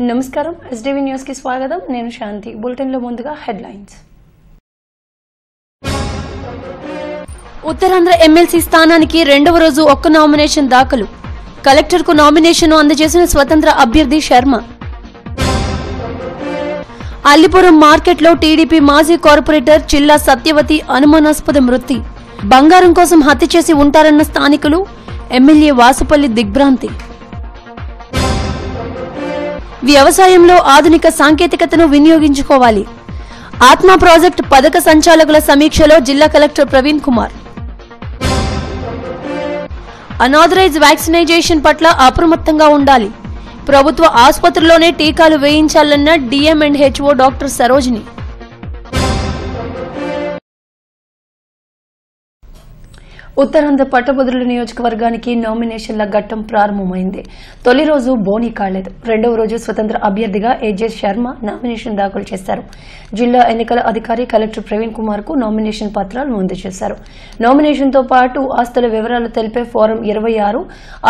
నమస్కారం SDV news కి స్వాగతం నేను శాంతి బులెటిన్ లో ముందుగా హెడ్లైన్స్ ఉత్తరాంధ్ర ఎమ్మెల్సీ స్థానానికి రెండవ రోజు ఒక్క నామినేషన్ దాఖలు కలెక్టర్ కు నామినేషన్ అందజేసిన స్వతంత్ర అభ్యర్థి శర్మ అల్లిపురం మార్కెట్ లో టీడీపీ మాజీ కార్పొరేటర్ చిల్లా సత్యవతి అనుమానాస్పద మృతి బంగారం కోసం హత్య చేసి ఉంటారన్న స్థానికులు ఎమ్మెల్యే వాసుపల్లి దిగ్భ్రాంతి వ్యవసాయంలో ఆధునిక సాంకేతికతను వినియోగించుకోవాలి ఆత్మ ప్రాజెక్ట్ పథక సంచాలకుల సమీక్షలో జిల్లా collector Praveen Kumar unauthorised vaccination పట్ల అప్రమత్తంగా ఉండాలి ప్రభుత్వ ఆసుపత్రుల్లోనే టీకాలు వేయించాలన్న డిఎంఎండ్హెచ్ఓ డాక్టర్ సరోజిని ఉత్తరాంధ్ర పట్టభద్రుల నియోజకవర్గానికి నామినేషన్ల ఘట్టం ప్రారంభమైంది తొలి రోజు బోని కాలేదు రెండవ రోజు స్వతంత్ర అభ్యర్థిగా ఏజే శర్మ నామినేషన్ దాఖలు చేశారు జిల్లా ఎన్నికల అధికారి కలెక్టర్ ప్రవీణ్ కుమార్ కు నామినేషన్ పత్రాలు అందజేశారు నామినేషన్ తో పాటు ఆస్తుల వివరాలు తెలిపే ఫారం 26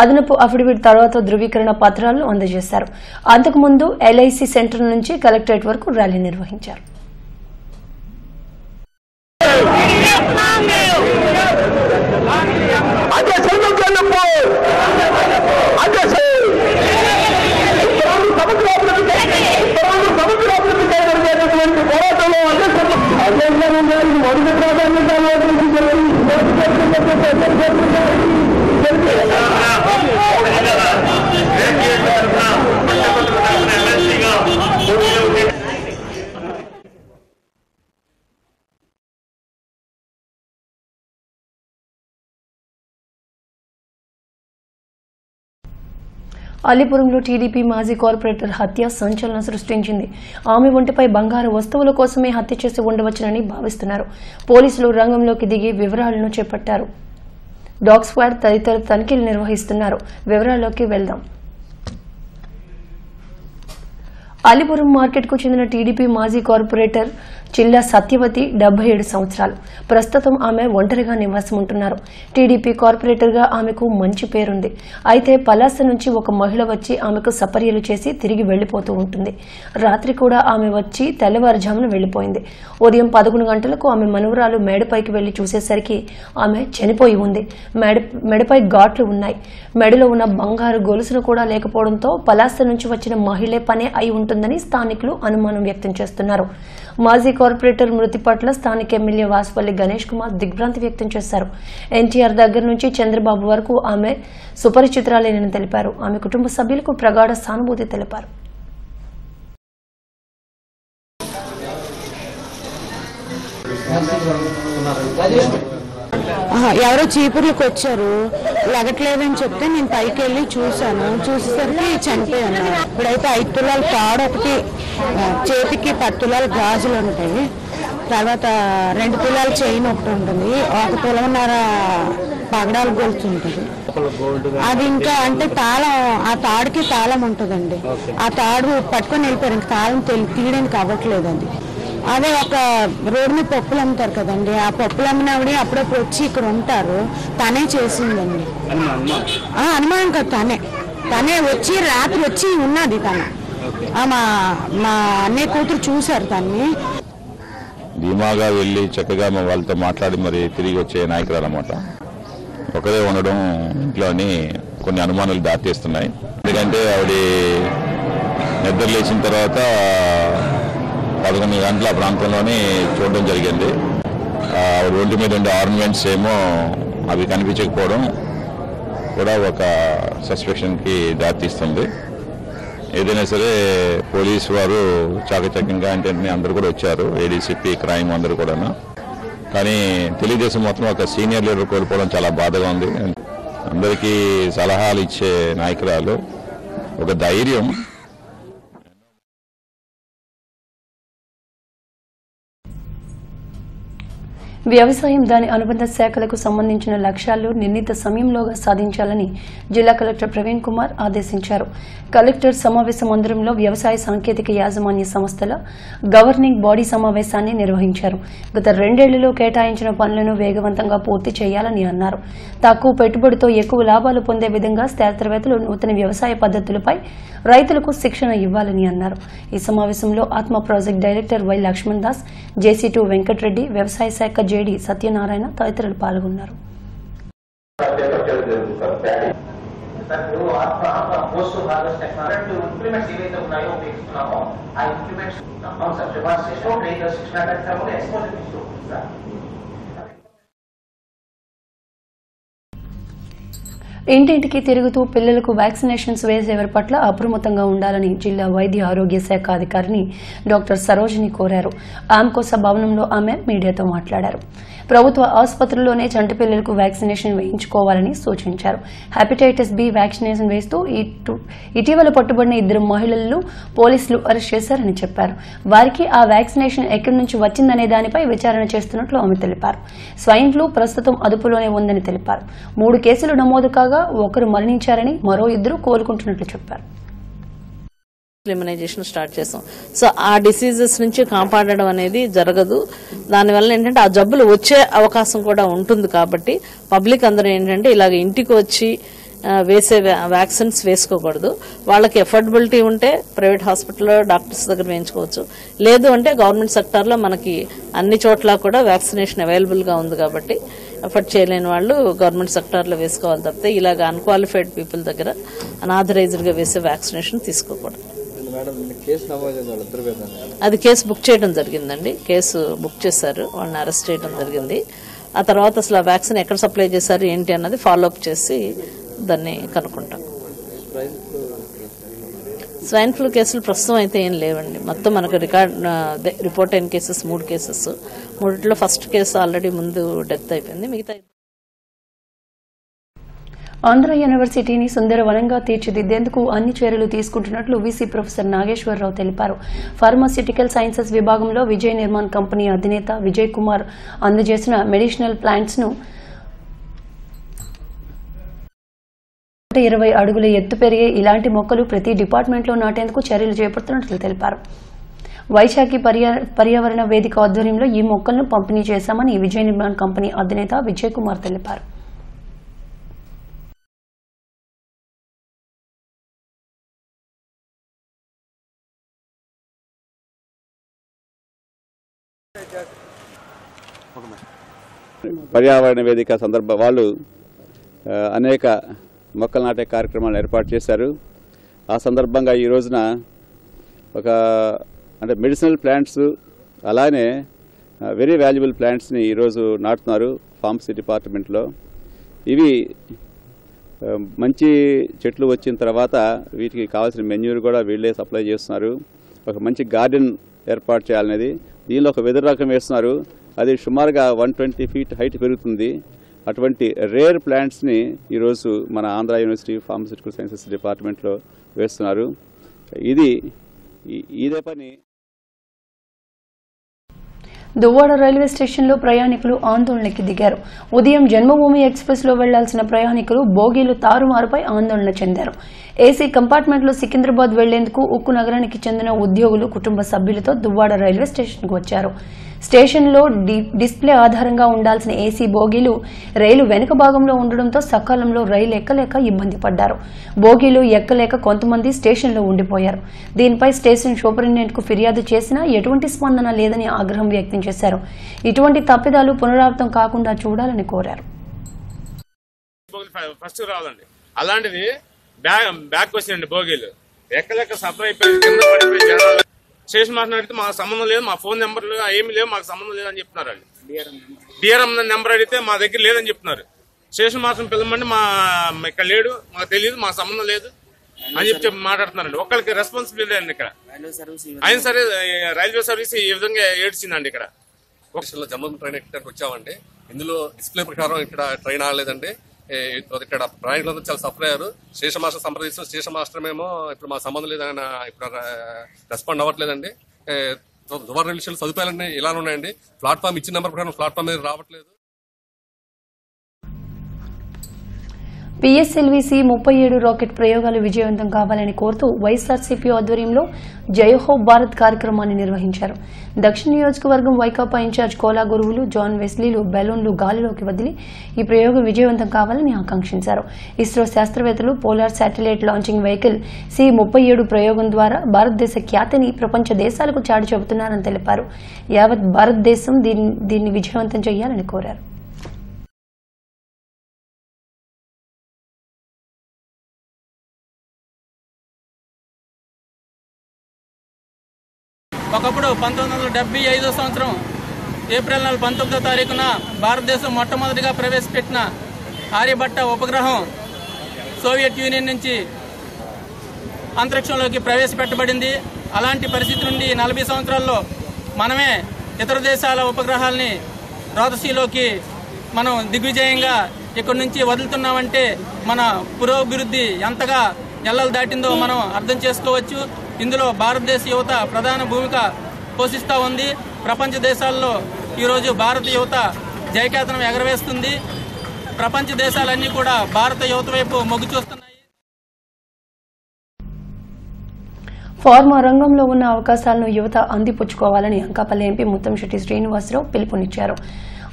అదనపు అఫిడవిట్ తర్వాత ధృవీకరణ పత్రాలను అందజేశారు అంతకుముందు ఎల్ఐసి సెంటర్ నుంచి కలెక్టరేట్ వరకు ర్యాలీ నిర్వహించారు అల్లిపురంలో టీడీపీ మాజీ కార్పొరేటర్ హత్య సంచలనం సృష్టించింది ఆమె ఒంటిపై బంగారు వస్తువుల కోసమే హత్య చేసి ఉండవచ్చునని భావిస్తున్నారు పోలీసులు రంగంలోకి దిగి వివరాలను చేపట్టారు డాగ్ స్క్వాడ్ తదితర తనిఖీలు నిర్వహిస్తున్నారు వివరాల్లోకి వెళ్దాం అల్లిపురం మార్కెట్ కు చెందిన టీడీపీ మాజీ కార్పొరేటర్ చిల్లా సత్యవతి 77 సంవత్సరాలు ప్రస్తుతం ఆమె ఒంటరిగా నివాసం ఉంటున్నారు టీడీపీ కార్పొరేటర్ గా ఆమెకు మంచి పేరుంది అయితే పలాస నుంచి ఒక మహిళ వచ్చి ఆమెకు సపర్యలు చేసి తిరిగి వెళ్లిపోతూ ఉంటుంది రాత్రి కూడా ఆమె వచ్చి తెల్లవారుజామున వెళ్లిపోయింది ఉదయం 11 గంటలకు ఆమె మనవరాలు మేడపైకి వెళ్లి చూసేసరికి ఆమె చనిపోయి ఉంది మెడపై ఘాట్లు ఉన్నాయి మెడలో ఉన్న బంగారు గొలుసును కూడా లేకపోవడంతో పలాస నుంచి వచ్చిన మహిళే పనే అయి ఉంటుందని స్థానికులు అనుమానం వ్యక్తం చేస్తున్నారు మాజీ కార్పొరేటర్ మృతి పట్ల స్థానిక ఎమ్మెల్యే వాసుపల్లి గణేష్ కుమార్ దిగ్భ్రాంతి వ్యక్తం చేశారు ఎన్టీఆర్ దగ్గర నుంచి చంద్రబాబు వరకు ఆమె సుపరిచితురాలేనని తెలిపారు ఆమె కుటుంబ సభ్యులకు ప్రగాఢ సానుభూతి తెలిపారు ఎవరో చీపుర్లకు వచ్చారు లగట్లేదని చెప్తే నేను పైకి వెళ్ళి చూశాను చూసేసరికి చనిపోయాను ఇప్పుడైతే 5 తులాల తాడు ఒకటి చేతికి 10 తులాల గాజులు ఉంటాయి తర్వాత 2 తులాల చైన్ ఒకటి ఉంటుంది 1 తులన్నర పగడాల గొలుసు ఉంటుంది అది ఇంకా అంటే తాళం ఆ తాడుకి తాళం ఉంటుందండి ఆ తాడు పట్టుకొని వెళ్ళిపోయారు ఇంకా తాళం తీయడానికి అవ్వట్లేదు అది అదే ఒక రోడ్డు మీద పప్పులు అమ్ముతారు కదండి ఆ పప్పులు అమ్మినవిడ అప్పుడప్పుడు వచ్చి ఇక్కడ ఉంటారు తనే చేసిందండి అనుమానం కదా తనే వచ్చి రాత్రి వచ్చి ఉన్నది తను మా అన్నయ్య కూతురు చూశారు తన్ని ధీమాగా వెళ్ళి చక్కగా వాళ్ళతో మాట్లాడి మరి తిరిగి వచ్చే నాయకురాలు అన్నమాట ఒకరే ఉండడం ఇంట్లోని కొన్ని అనుమానాలు దారితీస్తున్నాయి ఎందుకంటే ఆవిడ నిద్ర లేచిన తర్వాత 11 గంటల ప్రాంతంలోనే చూడడం జరిగింది ఒంటి మీద ఉండే ఆర్నమెంట్స్ ఏమో అవి కనిపించకపోవడం కూడా ఒక సస్పెక్షన్కి దారితీస్తుంది ఏదైనా సరే పోలీసు వారు చాకచక్యంగా అంటే అందరూ కూడా వచ్చారు ఏడీసీపీ క్రైమ్ అందరూ కూడా కానీ తెలుగుదేశం మొత్తం ఒక సీనియర్ లీడర్ కోల్పోవడం చాలా బాధగా ఉంది అందరికీ సలహాలు ఇచ్చే నాయకురాలు ఒక ధైర్యం వ్యవసాయం దాని అనుబంధ శాఖలకు సంబంధించిన లక్ష్యాలు నిర్ణీత సమయంలోగా సాధించాలని జిల్లా కలెక్టర్ ప్రవీణ్ కుమార్ ఆదేశించారు. కలెక్టర్ సమావేశ మందిరంలో వ్యవసాయ సాంకేతిక యాజమాన్య సంస్థల గవర్నింగ్ బాడీ సమావేశాన్ని నిర్వహించారు. గత 2 ఏళ్లలో కేటాయించిన పనులను వేగవంతంగా పూర్తి చేయాలని అన్నారు. తక్కువ పెట్టుబడితో ఎక్కువ లాభాలు పొందే విధంగా శాస్త్రవేత్తలు నూతన వ్యవసాయ పద్ధతులపై రైతులకు శిక్షణ ఇవ్వాలని అన్నారు. ఈ సమావేశంలో ATMA project director Y Lakshman Das, జేసీ2 వెంకటరెడ్డి, వ్యవసాయ శాఖ జేడీ సత్యనారాయణ తదితరులు పాల్గొన్నారు. ఇంటింటికి తిరుగుతూ పిల్లలకు వ్యాక్సినేషన్స్ వేసేవారి పట్ల అప్రమత్తంగా ఉండాలని జిల్లా వైద్య ఆరోగ్య శాఖ అధికారిని డాక్టర్ సరోజిని కోరారు. ఆమ్కోస భవనంలో ఆమె మీడియాతో మాట్లాడారు. ప్రభుత్వ ఆసుపత్రుల్లోనే చంటి పిల్లలకు వ్యాక్సినేషన్ వేయించుకోవాలని సూచించారు. హెపటైటిస్ బి వ్యాక్సినేషన్ వేస్తూ ఇటీవల పట్టుబడిన 2 మహిళలను పోలీసులు అరెస్ట్ చేశారని చెప్పారు. వారికి ఆ వ్యాక్సినేషన్ ఎక్కడి నుంచి వచ్చిందనే దానిపై విచారణ చేస్తున్నట్లు ఆమె తెలిపారు. స్వైన్ ఫ్లూ ప్రస్తుతం అదుపులోనే ఉందని తెలిపారు. 3 కేసులు నమోదు కాగా 1 మరణించారని, మరో 2 కోలుకుంటున్నట్లు చెప్పారు. ఇమ్యునైజేషన్ స్టార్ట్ చేసాం. సో ఆ డిసీజెస్ నుంచి కాపాడడం అనేది జరగదు. దానివల్ల ఏంటంటే ఆ జబ్బులు వచ్చే అవకాశం కూడా ఉంటుంది. కాబట్టి పబ్లిక్ అందరూ ఏంటంటే ఇలాగ ఇంటికి వచ్చి వేసే వ్యాక్సిన్స్ వేసుకోకూడదు. వాళ్ళకి ఎఫోర్డబిలిటీ ఉంటే ప్రైవేట్ హాస్పిటల్లో డాక్టర్స్ దగ్గర వేయించుకోవచ్చు. లేదు అంటే గవర్నమెంట్ సెక్టార్లో మనకి అన్ని చోట్ల కూడా వ్యాక్సినేషన్ అవైలబుల్ గా ఉంది. కాబట్టి ఎఫర్ట్ చేయలేని వాళ్ళు గవర్నమెంట్ సెక్టార్లో వేసుకోవాలి తప్పితే ఇలాగ అన్క్వాలిఫైడ్ పీపుల్ దగ్గర అనాథరైజ్డ్ గా వేసే వ్యాక్సినేషన్ తీసుకోకూడదు. అది కేసు బుక్ చేయడం జరిగిందండి. కేసు బుక్ చేశారు, వాళ్ళని అరెస్ట్ చేయడం జరిగింది. ఆ తర్వాత అసలు ఆ వ్యాక్సిన్ ఎక్కడ సప్లై చేశారు ఏంటి అన్నది ఫాలో అప్ చేసి దాన్ని కనుక్కుంటాం. స్వైన్ ఫ్లూ కేసులు ప్రస్తుతం అయితే ఏం లేవండి. మొత్తం మనకు రిపోర్ట్ అయిన కేసెస్ 3 కేసెస్. 3లో ఫస్ట్ కేసు ఆల్రెడీ ముందు డెత్ అయిపోయింది. మిగతా ఆంధ్ర యూనివర్సిటీని సుందరవనంగా తీర్చిదిద్దేందుకు అన్ని చర్యలు తీసుకుంటున్నట్లు వీసీ ప్రొఫెసర్ నాగేశ్వరరావు తెలిపారు. ఫార్మాస్యూటికల్ సైన్సెస్ విభాగంలో విజయ్ నిర్మాణ్ కంపెనీ అధినేత విజయ్ కుమార్ అందజేసిన మెడిసినల్ ప్లాంట్స్ ను 120 అడుగుల ఎత్తు పెరిగే ఇలాంటి మొక్కలు ప్రతి డిపార్ట్మెంట్లో నాటేందుకు చర్యలు చేపడుతున్నట్లు తెలిపారు. వైశాఖి పర్యావరణ వేదిక ఆధ్వర్యంలో ఈ మొక్కలను పంపిణీ చేశామని విజయ్ నిర్మాణ్ కంపెనీ అధినేత విజయ్ కుమార్ తెలిపారు. పర్యావరణ వేదిక వాళ్ళు అనేక మొక్కలు నాటే కార్యక్రమాలు ఏర్పాటు చేశారు. ఆ సందర్భంగా ఈ రోజున అంటే మెడిసినల్ ప్లాంట్స్ అలానే వెరీ వాల్యుబుల్ ప్లాంట్స్ని ఈరోజు నాటుతున్నారు ఫార్మసీ డిపార్ట్మెంట్లో. ఇవి మంచి చెట్లు వచ్చిన తర్వాత వీటికి కావాల్సిన మెన్యూర్ కూడా వీళ్ళే సప్లై చేస్తున్నారు. ఒక మంచి గార్డెన్ ఏర్పాటు చేయాలనేది దీనిలో ఒక వెదురు రకం వేస్తున్నారు. అది సుమారుగా 120 ఫీట్ హైట్ పెరుగుతుంది. అటువంటి రేర్ ప్లాంట్స్ని ఈరోజు మన ఆంధ్ర యూనివర్సిటీ ఫార్మస్యూటికల్ సైన్సెస్ డిపార్ట్మెంట్లో వేస్తున్నారు. ఇదే పని దువ్వాడ రైల్వే స్టేషన్లో ప్రయాణికులు ఆందోళనకి దిగారు. ఉదయం జన్మభూమి ఎక్స్ప్రెస్ లో వెళ్లాల్సిన ప్రయాణికులు బోగీలు తారుమారుపై ఆందోళన చెందారు. ఏసీ కంపార్ట్మెంట్లో సికింద్రాబాద్ వెళ్లేందుకు ఉక్కు నగరానికి చెందిన ఉద్యోగులు కుటుంబ సభ్యులతో దువ్వాడ రైల్వే స్టేషన్కు వచ్చారు. స్టేషన్లో డిస్ప్లే ఆధారంగా ఉండాల్సిన ఏసీ బోగీలు రైలు వెనుక భాగంలో ఉండడంతో సకాలంలో రైలు ఎక్కలేక ఇబ్బంది పడ్డారు. బోగీలు ఎక్కలేక కొంతమంది స్టేషన్లో ఉండిపోయారు. దీనిపై స్టేషన్ సూపరింటెండెంట్ కు ఫిర్యాదు చేసినా ఎటువంటి స్పందన లేదని ఆగ్రహం వ్యక్తం చేశారు. ఇటువంటి తప్పిదాలు పునరావృతం కాకుండా చూడాలని కోరారు. అలాంటిది బ్యాక్ వచ్చిందండి బోగీలు ఎక్కలేక సఫర్ అయిపోయి కింద పడిపోయి జనాలు స్టేషన్ మాస్టర్ అడిగితే మాకు సంబంధం లేదు, మా ఫోన్ నెంబర్లు ఏమి లేవు, మాకు సంబంధం లేదని చెప్తున్నారు. వాళ్ళు డిఆర్ఎం నెంబర్ అడిగితే మా దగ్గర లేదని చెప్తున్నారు. స్టేషన్ మాస్టర్ పిల్లమంటే మా ఇక్కడ లేడు, మాకు తెలియదు, మాకు సంబంధం లేదు అని చెప్పి మాట్లాడుతున్నారండి. ఒక్కరికి రెస్పాన్సిబిలిటీ అండి. ఇక్కడ అయినా సరే రైల్వే సర్వీస్ ఈ విధంగా ఏడ్చిందండి. ఇక్కడ జమ్మూ ట్రైన్ ఎక్కడానికి వచ్చామండి. ఇందులో డిస్ప్లే ప్రకారం ఇక్కడ ట్రైన్ ఆగలేదండి. ఇక్కడ ప్రయాణికులందరూ చాలా సఫర్ అయ్యారు. స్టేషన్ మాస్టర్ సంప్రదిస్తాం. స్టేషన్ మాస్టర్ మేము ఇప్పుడు మా సంబంధం లేదని ఇప్పుడు రెస్పాండ్ అవ్వట్లేదండి. దుబారా రైల్వే స్టేషన్ సదుపాయాలన్నీ ఇలా ఉన్నాయండి. ప్లాట్ఫామ్ ఇచ్చిన నెంబర్ ప్రకారం ప్లాట్ఫామ్ మీద రావట్లేదు. PSLV-C 37 రాకెట్ ప్రయోగాలు విజయవంతం కావాలని కోరుతూ వైఎస్ఆర్సీపీ ఆధ్వర్యంలో జయహో భారత్ కార్యక్రమాన్ని నిర్వహించారు. దక్షిణ నియోజకవర్గం వైకాపా ఇన్ఛార్జ్ కోలా గురువులు జాన్ వెస్లీలు బెలూన్లు గాలిలోకి వదిలి ఈ ప్రయోగం విజయవంతం కావాలని ఆకాంక్షించారు. ఇస్రో శాస్త్రవేత్తలు polar satellite launching vehicle C-37 ప్రయోగం ద్వారా భారతదేశ ఖ్యాతిని ప్రపంచ దేశాలకు చాటి చెబుతున్నారని తెలిపారు. యావత్ భారతదేశం దీన్ని విజయవంతం చేయాలని కోరారు. ఒకప్పుడు 1975 సంవత్సరం ఏప్రిల్ నెల 19వ తారీఖున భారతదేశం మొట్టమొదటిగా ప్రవేశపెట్టిన ఆర్యభట్ట ఉపగ్రహం సోవియట్ యూనియన్ నుంచి అంతరిక్షంలోకి ప్రవేశపెట్టబడింది. అలాంటి పరిస్థితి నుండి 40 సంవత్సరాల్లో మనమే ఇతర దేశాల ఉపగ్రహాలని రోదసీలోకి మనం దిగ్విజయంగా ఇక్కడి నుంచి వదులుతున్నామంటే మన పురోభివృద్ధి ఎంతగా ఎల్లలు దాటిందో మనం అర్థం చేసుకోవచ్చు. ఇందులో భారతదేశ యువత ప్రధాన భూమిక పోషిస్తూ ఉంది. ప్రపంచ దేశాల్లో ఈరోజు భారత యువత జయకేతనం ఎగరవేస్తుంది. ప్రపంచ దేశాలన్నీ కూడా భారత యువత వైపు మొగ్గు చూస్తున్నాయి. ఫార్మా రంగంలో ఉన్న అవకాశాలను యువత అందిపుచ్చుకోవాలని అంకాపల్లి ఎంపీ ముత్తంశెట్టి శ్రీనివాసరావు పిలుపునిచ్చారు.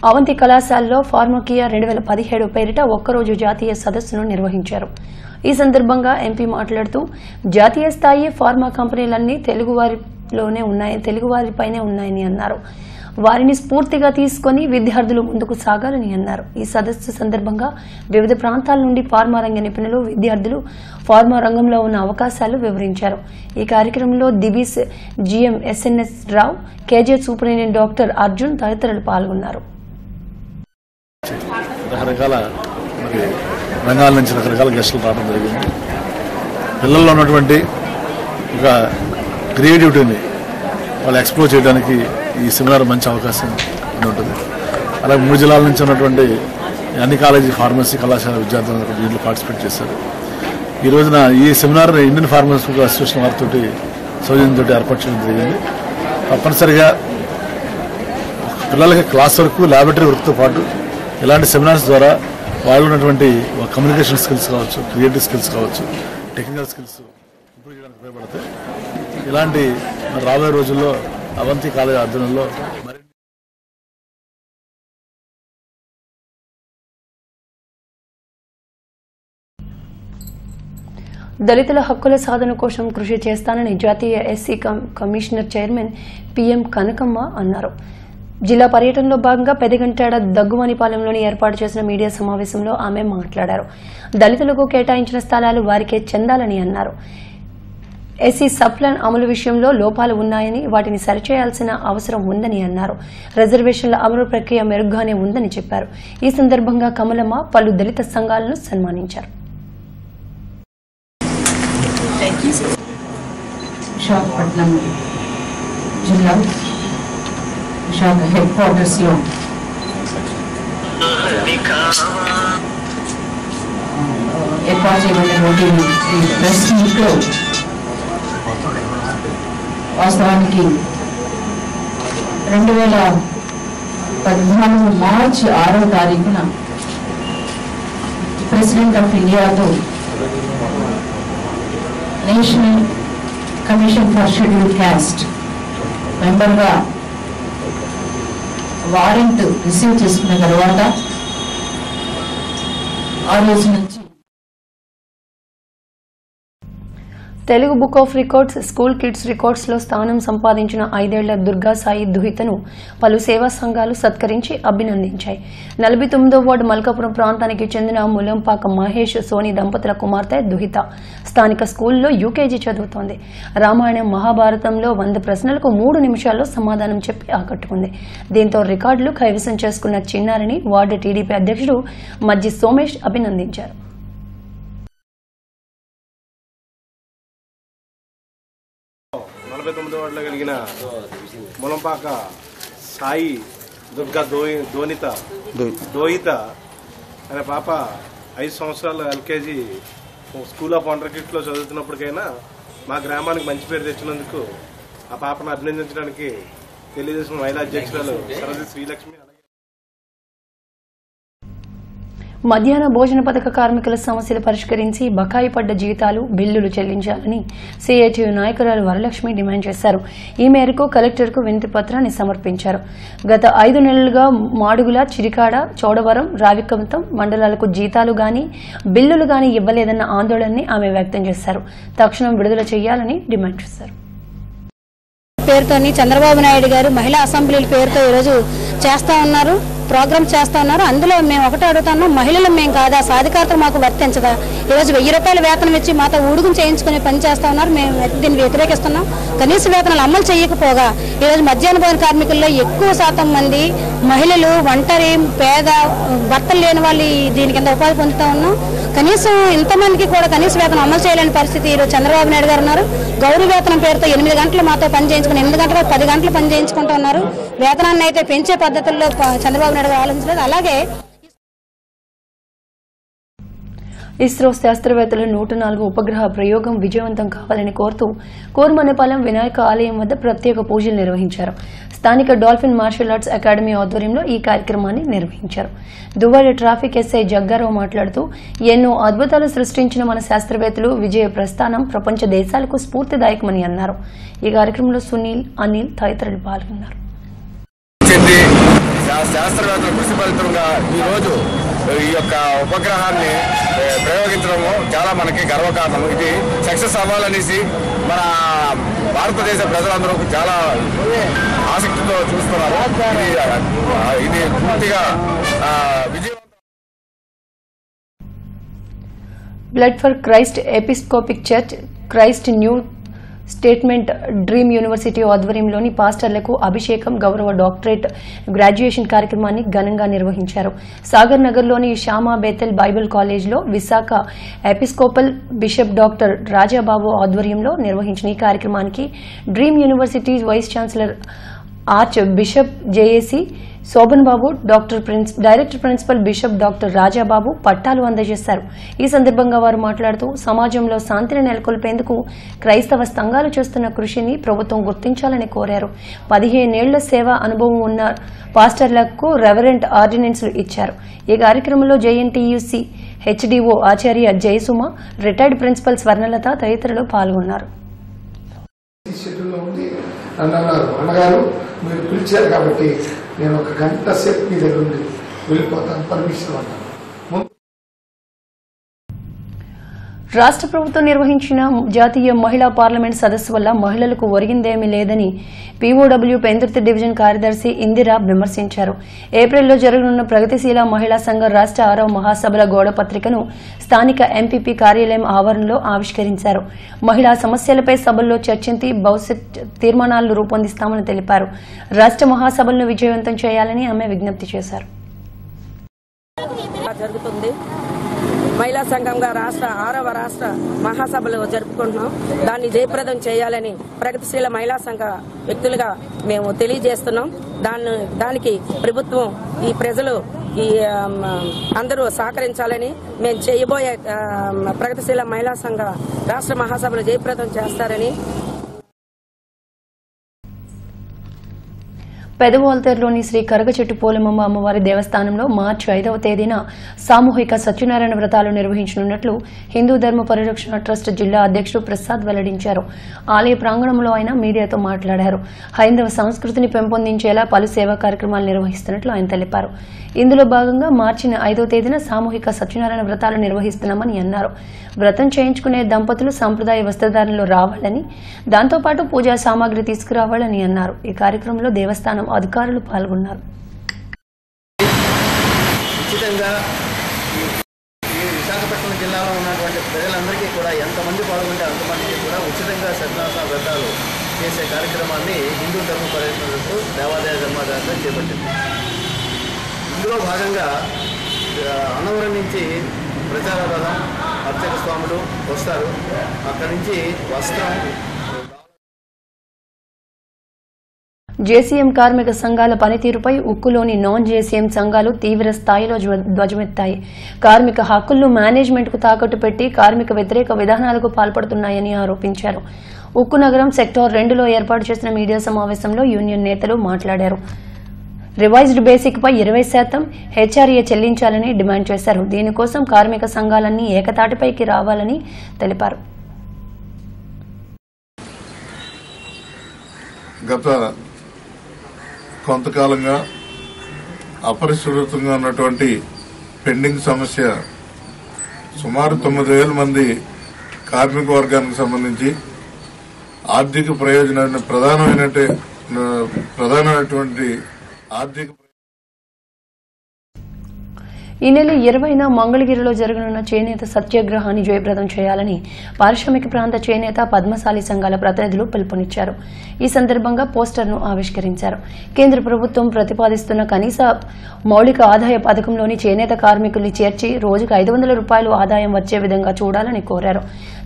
అవంతి కళాశాలలో ఫార్మాకియా 2017 పేరిట ఒక్కరోజు జాతీయ సదస్సును నిర్వహించారు. ఈ సందర్భంగా ఎంపీ మాట్లాడుతూ జాతీయ స్థాయి ఫార్మా కంపెనీలన్నీ తెలుగువారిపైనే ఉన్నాయని అన్నారు. వారిని స్ఫూర్తిగా తీసుకుని విద్యార్థులు ముందుకు సాగాలని అన్నారు. ఈ సదస్సు సందర్భంగా వివిధ ప్రాంతాల నుండి ఫార్మా రంగ నిపుణులు విద్యార్థులు ఫార్మా రంగంలో ఉన్న అవకాశాలు వివరించారు. ఈ కార్యక్రమంలో దివీస్ GM SNS రావు, KJ సూపరింటెండెంట్ డాక్టర్ అర్జున్ తదితరులు పాల్గొన్నారు. రకరకాల రంగాల నుంచి రకరకాల గెస్టులు రావడం జరిగింది. పిల్లల్లో ఉన్నటువంటి ఒక క్రియేటివిటీని వాళ్ళు ఎక్స్ప్లోర్ చేయడానికి ఈ సెమినార్ మంచి అవకాశం ఉంటుంది. అలాగే 3 జిల్లాల నుంచి ఉన్నటువంటి అన్ని కాలేజీ ఫార్మసీ కళాశాల విద్యార్థులు దీంట్లో పార్టిసిపేట్ చేశారు. ఈ రోజున ఈ సెమినార్ ఇండియన్ ఫార్మసీ అసోసియేషన్ వారితో సౌజన్యంతో ఏర్పాటు చేయడం జరిగింది. తప్పనిసరిగా పిల్లలకి క్లాస్ వర్క్, ల్యాబొరేటరీ వర్క్తో పాటు ఇలాంటి సెమినార్స్ ద్వారా వాళ్ళు ఉన్నటువంటి కమ్యూనికేషన్ స్కిల్స్ కావచ్చు, క్రియేటివ్ స్కిల్స్ కావచ్చు, టెక్నికల్ స్కిల్స్ ఇంప్రూవ్ చేయడానికి ఉపయోగపడతాయి. ఇలాంటి రాబోయే రోజుల్లో అవంతి కాలేజ్ ఆధ్వర్యంలో దళితుల హక్కుల సాధన కోసం కృషి చేస్తానని జాతీయ SC commissioner chairman PM Kanakamma అన్నారు. జిల్లా పర్యటనలో భాగంగా పెదగంటాడ దగ్గుమనిపాలెంలోని ఏర్పాటు చేసిన మీడియా సమావేశంలో ఆమె మాట్లాడారు. దళితులకు కేటాయించిన స్థలాలు వారికే చెందాలని అన్నారు. SC సబ్ ప్లాన్ అమలు విషయంలో లోపాలు ఉన్నాయని, వాటిని సరిచేయాల్సిన అవసరం ఉందని అన్నారు. రిజర్వేషన్ల అమలు ప్రక్రియ మెరుగ్గానే ఉందని చెప్పారు. ఈ సందర్భంగా కమలమ్మ పలు దళిత సంఘాలను సన్మానించారు. విశాఖపట్నం జిల్లా విశాఖ హెడ్ క్వార్టర్స్ లో ఏర్పాటు చేయబడిన ప్రెస్ మీట్ లో వాస్తవానికి 2014 మార్చి 6వ తారీఖున ప్రెసిడెంట్ ఆఫ్ ఇండియాతో national commission for scheduled caste మెంబర్గా వారెంట్ రిసీవ్ చేసుకున్న తర్వాత ఆ రోజు నుంచి Telugu book of records school kids records లో స్థానం సంపాదించిన 5 ఏళ్ల దుర్గా సాయి దుహితను పలు సేవా సంఘాలు సత్కరించి అభినందించాయి. 49వ వార్డు మల్కాపురం ప్రాంతానికి చెందిన ములంపాక మహేష్ సోని దంపతుల కుమార్తె దుహిత స్థానిక స్కూల్లో యూకేజీ చదువుతోంది. రామాయణం మహాభారతంలో 100 ప్రశ్నలకు 3 నిమిషాల్లో సమాధానం చెప్పి ఆకట్టుకుంది. దీంతో రికార్డులు కైవసం చేసుకున్న చిన్నారిని వార్డు టీడీపీ అధ్యక్షుడు మజ్జి సోమేష్ అభినందించారు. 49వ వార్డులో కలిగిన ములంపాక సాయి దుర్గా దోహిత అనే పాప 5 సంవత్సరాలు LKG school of wonder kit లో చదువుతున్నప్పటికైనా మా గ్రామానికి మంచి పేరు తెచ్చినందుకు ఆ పాపను అభినందించడానికి తెలుగుదేశం మహిళా అధ్యక్షురాలు సరస్వతి శ్రీలక్ష్మి మధ్యాహ్న భోజన పథక కార్మికుల సమస్యలు పరిష్కరించి బకాయి పడ్డ జీతాలు బిల్లులు చెల్లించాలని సిఐటియు నాయకురాలు వరలక్ష్మి డిమాండ్ చేశారు. ఈ మేరకు కలెక్టర్కు వినతి పత్రాన్ని సమర్పించారు. గత 5 నెలలుగా మాడుగుల, చిరికాడ, చౌడవరం, రావికంతం మండలాలకు జీతాలు గాని బిల్లులు గాని ఇవ్వలేదన్న ఆందోళనని ఆమె వ్యక్తం చేశారు. తక్షణం విడుదల చేయాలని డిమాండ్ చేశారు. పేరుతోని చంద్రబాబు నాయుడు గారు మహిళా అసెంబ్లీల పేరుతో ఈరోజు చేస్తా ఉన్నారు, ప్రోగ్రామ్ చేస్తా ఉన్నారు. అందులో మేము ఒకటే అడుగుతున్నాం, మహిళలు మేము కాదా, సాధికారత మాకు వర్తించదా? ఈరోజు 1000 రూపాయల వేతనం ఇచ్చి మాతో ఊడుగుం చేయించుకుని పని చేస్తా ఉన్నారు. మేము దీన్ని వ్యతిరేకిస్తున్నాం. కనీస వేతనాలు అమలు చేయకపోగా ఈరోజు మధ్యాహ్న భోజన కార్మికుల్లో ఎక్కువ శాతం మంది మహిళలు, ఒంటరి, పేద, భర్తలు లేని వాళ్ళు దీని కింద ఉపాధి పొందుతూ ఉన్నాం. కనీసం ఇంతమందికి కూడా కనీస వేతనం అమలు చేయలేని పరిస్థితి ఈరోజు చంద్రబాబు నాయుడు గారు ఉన్నారు. గౌరవ వేతనం పేరుతో 8 గంటలు మాతో పని చేయించుకుని 8 గంటలు 10 గంటలు పని చేయించుకుంటూ ఉన్నారు. వేతనాన్ని అయితే పెంచే పద్ధతుల్లో చంద్రబాబు నాయుడు గారు ఆలోచించలేదు. అలాగే ఇస్రో శాస్త్రవేత్తల 104 ఉపగ్రహ ప్రయోగం విజయవంతం కావాలని కోరుతూ కోర్మనేపాలెం వినాయక ఆలయం వద్ద ప్రత్యేక పూజలు నిర్వహించారు. స్థానిక డాల్ఫిన్ మార్షల్ ఆర్ట్స్ అకాడమీ ఆధ్వర్యంలో ఈ కార్యక్రమాన్ని నిర్వహించారు. దువ్వాడ ట్రాఫిక్ ఎస్ఐ జగ్గారావు మాట్లాడుతూ ఎన్నో అద్భుతాలు సృష్టించిన మన శాస్త్రవేత్తలు విజయ ప్రస్థానం ప్రపంచ దేశాలకు స్ఫూర్తిదాయకమని అన్నారు. ఈ కార్యక్రమంలో సునీల్, అనిల్ తదితరులు పాల్గొన్నారు. శాస్త్రవేత్తల కృషి ఫలితంగా ఈరోజు ఈ యొక్క ఉపగ్రహాన్ని ప్రయోగించడము చాలా మనకి గర్వకారణం. ఇది సక్సెస్ అవ్వాలనేసి మన భారతదేశ ప్రజలందరూ చాలా ఆసక్తితో చూస్తున్నారు. ఇది పూర్తిగా విజయవంతం. Blood for Christ episcopic church, Christ new statement dream university ఆధ్వర్యంలోని పాస్టర్లకు అభిషేకం, గౌరవ డాక్టరేట్, గ్రాడ్యుయేషన్ కార్యక్రమాన్ని ఘనంగా నిర్వహించారు. సాగర్ నగర్లోని శ్యామా బేతెల్ బైబిల్ కాలేజ్లో Visakha episcopal bishop doctor Rajababu ఆధ్వర్యంలో నిర్వహించిన ఈ కార్యక్రమానికి dream university vice chancellor archbishop JAC Shobhan Babu, director principal bishop doctor Rajababu పట్టాలు అందజేశారు. ఈ సందర్భంగా వారు మాట్లాడుతూ సమాజంలో శాంతిని నెలకొల్పేందుకు క్రైస్తవ సంఘాలు చేస్తున్న కృషిని ప్రభుత్వం గుర్తించాలని కోరారు. 15 ఏళ్ల సేవా అనుభవం ఉన్న పాస్టర్లకు రెవరెంట్ ఆర్డినెన్స్లు ఇచ్చారు. ఈ కార్యక్రమంలో జేఎన్టీయూసీ హెచ్డీఓ ఆచార్య జయసుమ, రిటైర్డ్ ప్రిన్సిపల్ స్వర్ణలత తదితరులు పాల్గొన్నారు. అన్నగారు మీరు పిలిచారు కాబట్టి నేను 1 గంట సేపు మీ దగ్గర ఉండి వెళ్ళిపోతాను, పర్మిషన్ అన్నాను. రాష్ట్ర ప్రభుత్వం నిర్వహించిన జాతీయ మహిళా పార్లమెంట్ సదస్సు వల్ల మహిళలకు ఒరిగిందేమీ లేదని పీఓడబ్ల్యూ పెందుర్తి డివిజన్ కార్యదర్శి ఇందిర విమర్శించారు. ఏప్రిల్లో జరగనున్న ప్రగతిశీల మహిళా సంఘ రాష్ట్ర 6వ మహాసభల గోడ పత్రికను స్థానిక ఎంపీపీ కార్యాలయం ఆవరణలో ఆవిష్కరించారు. మహిళా సమస్యలపై సభల్లో చర్చించి భవిష్యత్ తీర్మానాలను రూపొందిస్తామని తెలిపారు. రాష్ట్ర మహాసభలను విజయవంతం చేయాలని ఆమె విజ్ఞప్తి చేశారు. మహిళా సంఘంగా 6వ రాష్ట్ర మహాసభలు జరుపుకుంటున్నాం. దాన్ని జయప్రదం చేయాలని ప్రగతిశీల మహిళా సంఘ వ్యక్తులుగా మేము తెలియజేస్తున్నాం. దానికి ప్రభుత్వం, ఈ ప్రజలు, ఈ అందరూ సహకరించాలని మేము చేయబోయే ప్రగతిశీల మహిళా సంఘ రాష్ట్ర మహాసభలు జయప్రదం చేస్తారని. పెదవాల్తేరులోని శ్రీ కరగచెట్టు పోలమ్మ అమ్మవారి దేవస్థానంలో మార్చి 5వ తేదీన సామూహిక సత్యనారాయణ వ్రతాలు నిర్వహించనున్నట్లు హిందూ ధర్మ పరిరక్షణ ట్రస్ట్ జిల్లా అధ్యక్షుడు ప్రసాద్ వెల్లడించారు. ఆలయ ప్రాంగణంలో ఆయన మీడియాతో మాట్లాడారు. హైందవ సంస్కృతిని పెంపొందించేలా పలు సేవా కార్యక్రమాలు నిర్వహిస్తున్నట్లు ఆయన తెలిపారు. ఇందులో భాగంగా మార్చి 5వ తేదీన సామూహిక సత్యనారాయణ వ్రతాలు నిర్వహిస్తున్నామని అన్నారు. వ్రతం చేయించుకునే దంపతులు సంప్రదాయ వస్త్రధారణలో రావాలని, దాంతోపాటు పూజా సామాగ్రి తీసుకురావాలని అన్నారు. ఈ కార్యక్రమంలో దేవస్థానం అధికారులు పాల్గొన్నారు. ఉచితంగా ఈ విశాఖపట్నం జిల్లాలో ఉన్నటువంటి ప్రజలందరికీ కూడా ఎంతమంది పాల్గొంటే అంతమందికి కూడా ఉచితంగా సత్యనారాయణ వ్రతాలు చేసే కార్యక్రమాన్ని హిందూ ధర్మ పరిరక్షణ దేవాదాయ ధర్మాదాయ చేపట్టింది. ఇందులో భాగంగా అన్నవరం నుంచి ప్రచార రథం, అర్చక స్వాములు వస్తారు. అక్కడి నుంచి వస్త్రం. జేసీఎం కార్మిక సంఘాల పనితీరుపై ఉక్కులోని నాన్ జేసీఎం సంఘాలు తీవ్ర స్థాయిలో ధ్వజమెత్తాయి. కార్మిక హక్కులను మేనేజ్మెంట్కు తాకట్టు పెట్టి కార్మిక వ్యతిరేక విధానాలకు పాల్పడుతున్నాయని ఆరోపించారు. ఉక్కు నగరం సెక్టార్ 2లో ఏర్పాటు చేసిన మీడియా సమావేశంలో యూనియన్ నేతలు మాట్లాడారు. రివైజ్డ్ బేసిక్ పై 20% హెచ్ఆర్ఏ చెల్లించాలని డిమాండ్ చేశారు. దీనికోసం కార్మిక సంఘాలన్నీ ఏకతాటిపైకి రావాలని తెలిపారు. గత కొంతకాలంగా అపరిష్కృతంగా ఉన్నటువంటి పెండింగ్ సమస్య సుమారు 9,000 మంది కార్మిక వర్గానికి సంబంధించి ఆర్థిక ప్రయోజనాన్ని ప్రధానమైనటువంటి ఆర్థిక ఈ నెల 20న మంగళగిరిలో జరగనున్న చేనేత సత్యాగ్రహాన్ని జయప్రదం చేయాలని పారిశ్రామిక ప్రాంత చేనేత పద్మశాలి సంఘాల ప్రతినిధులు పిలుపునిచ్చారు. ఈ సందర్భంగా పోస్టర్ను ఆవిష్కరించారు. కేంద్ర ప్రభుత్వం ప్రతిపాదిస్తున్న కనీస మౌలిక ఆదాయ పథకంలోని చేనేత కార్మికుల్ని చేర్చి రోజుకు 500 రూపాయలు ఆదాయం వచ్చే విధంగా చూడాలని కోరారు.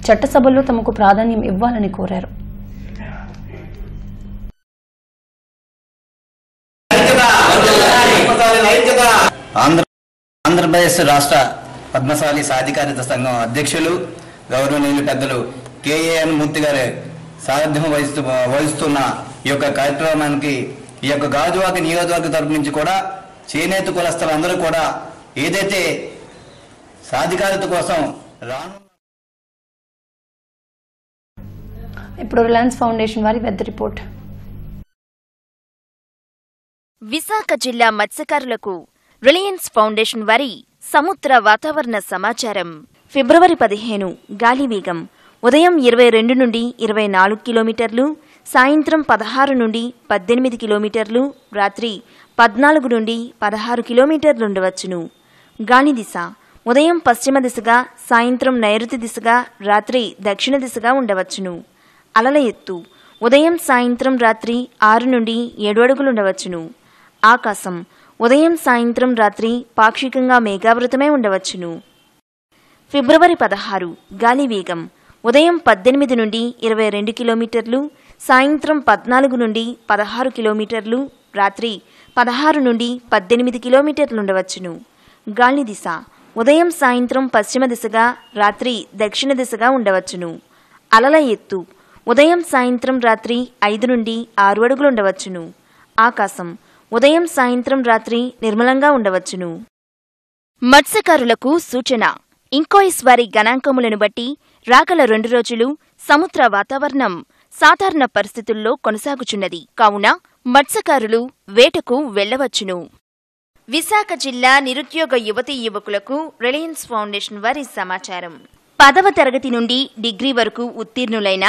చట్టసభల్లో తమకు ప్రాధాన్యం ఇవ్వాలని కోరారు. ఆంధ్రప్రదేశ్ రాష్ట్ర పద్మశాలి సాధికారిత సంఘం అధ్యక్షులు గౌరవనీయులు పెద్దలు కేఏఎన్ మూర్తి గారి సారథ్యం వహిస్తున్న ఈ యొక్క కార్యక్రమానికి ఈ యొక్క గాజువాక నియోజకవర్గ తరపు నుంచి కూడా చేనేత కులస్తులందరూ కూడా ఏదైతే సాధికారిత కోసం ఇప్పుడు రిలయన్స్ ఫౌండేషన్ వారి పెద్ద రిపోర్ట్. విశాఖ జిల్లా మత్స్యకారులకు రిలయన్స్ ఫౌండేషన్ వారి సముద్ర వాతావరణ సమాచారం. ఫిబ్రవరి 15 గాలి వేగం ఉదయం 22 నుండి 24 కిలోమీటర్లు, సాయంత్రం 16 నుండి 18 కిలోమీటర్లు, రాత్రి 14 నుండి 16 కిలోమీటర్లుండవచ్చును. గాలి దిశ ఉదయం పశ్చిమ దిశగా, సాయంత్రం నైరుతి దిశగా, రాత్రి దక్షిణ దిశగా ఉండవచ్చును. అలల ఎత్తు ఉదయం సాయంత్రం రాత్రి 6 నుండి 7 అడుగులుండవచ్చును. ఆకాశం ఉదయం సాయంత్రం రాత్రి పాక్షికంగా మేఘావృతమై ఉండవచ్చును. ఫిబ్రవరి 16 గాలి వేగం ఉదయం 18 నుండి 22 కిలోమీటర్లు, సాయంత్రం 14 నుండి 16 కిలోమీటర్లు, రాత్రి 16 నుండి 18 కిలోమీటర్లుండవచ్చును. గాలి దిశ ఉదయం సాయంత్రం పశ్చిమ దిశగా, రాత్రి దక్షిణ దిశగా ఉండవచ్చును. అలల ఎత్తు ఉదయం సాయంత్రం రాత్రి 5 నుండి 6 అడుగులుండవచ్చును. ఆకాశం ఉదయం సాయంత్రం రాత్రి నిర్మలంగా ఉండవచ్చును. మత్స్యకారులకు సూచన. ఇంకోయిస్ వారి గణాంకములను బట్టి రాగల 2 రోజులు సముద్ర వాతావరణం సాధారణ పరిస్థితుల్లో కొనసాగుచున్నది. కావున మత్స్యకారులు వేటకు వెళ్లవచ్చును. విశాఖ జిల్లా నిరుద్యోగ యువతీ యువకులకు రిలయన్స్ ఫౌండేషన్ వారి సమాచారం. 10వ తరగతి నుండి డిగ్రీ వరకు ఉత్తీర్ణులైన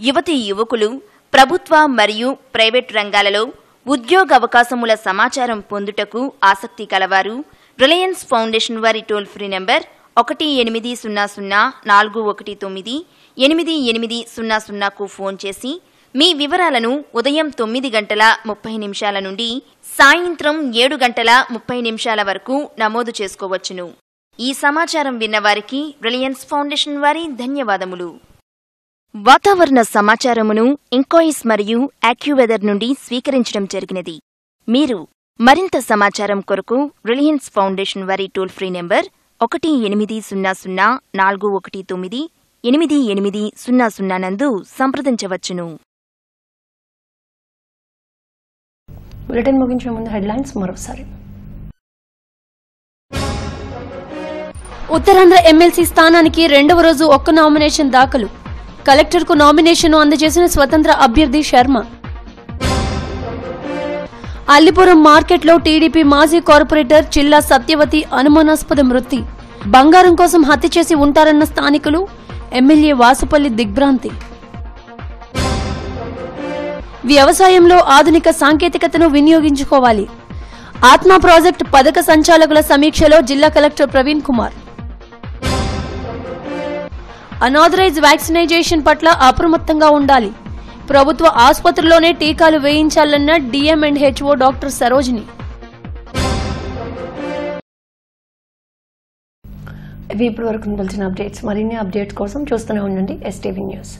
యువతీ యువకులు ప్రభుత్వ మరియు ప్రైవేటు రంగాలలో ఉద్యోగ అవకాశముల సమాచారం పొందుటకు ఆసక్తి కలవారు రిలయన్స్ ఫౌండేషన్ వారి టోల్ ఫ్రీ నంబర్ 1800-419-8800కు ఫోన్ చేసి మీ వివరాలను ఉదయం 9:30 నుండి సాయంత్రం 7:30 వరకు నమోదు చేసుకోవచ్చును. ఈ సమాచారం విన్నవారికి రిలయన్స్ ఫౌండేషన్ వారి ధన్యవాదములు. వాతావరణ సమాచారమును ఇంకోయిస్ మరియు యాక్యువెదర్ నుండి స్వీకరించడం జరిగినది. మీరు మరింత సమాచారం కొరకు రిలయన్స్ ఫౌండేషన్ వారి టోల్ ఫ్రీ నంబర్ 1800-419-8800 నందు సంప్రదించవచ్చును. బులెటిన్ ముగించే ముందు హెడ్లైన్స్ మరోసారి. ఉత్తరాంధ్ర ఎమ్మెల్సీ స్థానానికి 2వ రోజు ఒక్క నామినేషన్ దాఖలు. కలెక్టర్కు నామినేషన్ను అందజేసిన స్వతంత్ర అభ్యర్థి శర్మ. అల్లిపురం మార్కెట్లో టీడీపీ మాజీ కార్పొరేటర్ చిల్లా సత్యవతి అనుమానాస్పద మృతి. బంగారం కోసం హత్య చేసి ఉంటారన్న స్థానికులు. ఎమ్మెల్యే వాసుపల్లి దిగ్భ్రాంతి. వ్యవసాయంలో ఆధునిక సాంకేతికతను వినియోగించుకోవాలి. ఆత్మ ప్రాజెక్టు పథక సంచాలకుల సమీక్షలో జిల్లా collector Praveen Kumar. Unauthorised vaccinisation పట్ల అప్రమత్తంగా ఉండాలి. ప్రభుత్వ ఆసుపత్రుల్లోనే టీకాలు వేయించాలన్న డిఎంఎండ్హెచ్ఓ డాక్టర్ సరోజిని. ఇవి ఇప్పటి వరకు తెలిసిన అప్డేట్స్. మరిన్ని అప్డేట్స్ కోసం చూస్తూనే ఉండండి STV న్యూస్.